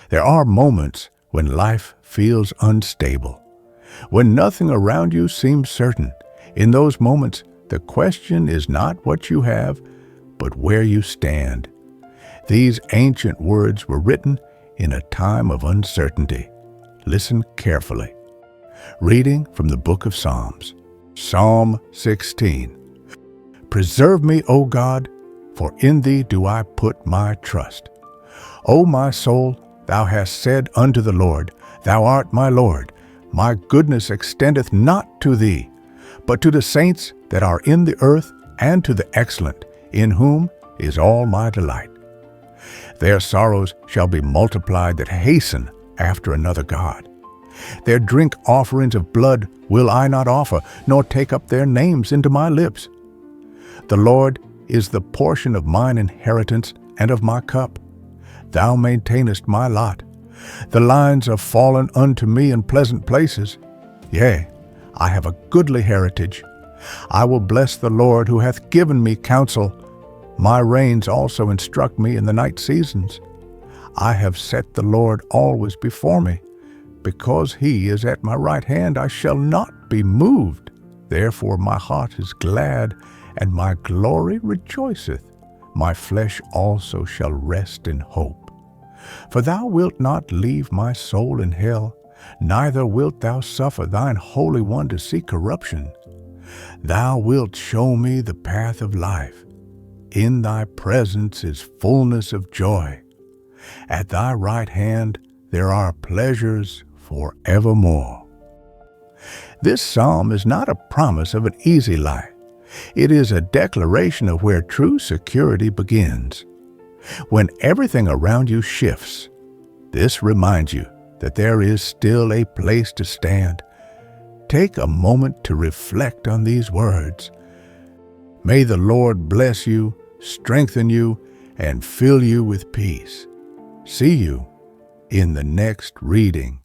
There are moments when life feels unstable, when nothing around you seems certain. In those moments, the question is not what you have, but where you stand. These ancient words were written in a time of uncertainty. Listen carefully. Reading from the book of Psalms. Psalm 16. Preserve me, O God, for in thee do I put my trust. O my soul, thou hast said unto the Lord, Thou art my Lord. My goodness extendeth not to thee, but to the saints that are in the earth, and to the excellent, in whom is all my delight. Their sorrows shall be multiplied that hasten after another God. Their drink offerings of blood will I not offer, nor take up their names into my lips. The Lord is the portion of mine inheritance and of my cup. Thou maintainest my lot. The lines are fallen unto me in pleasant places. Yea, I have a goodly heritage. I will bless the Lord who hath given me counsel. My reins also instruct me in the night seasons. I have set the Lord always before me. Because he is at my right hand, I shall not be moved. Therefore my heart is glad, and my glory rejoiceth. My flesh also shall rest in hope. For thou wilt not leave my soul in hell, neither wilt thou suffer thine Holy One to see corruption. Thou wilt show me the path of life. In thy presence is fullness of joy. At thy right hand there are pleasures forevermore. This psalm is not a promise of an easy life. It is a declaration of where true security begins. When everything around you shifts, this reminds you that there is still a place to stand. Take a moment to reflect on these words. May the Lord bless you, strengthen you, and fill you with peace. See you in the next reading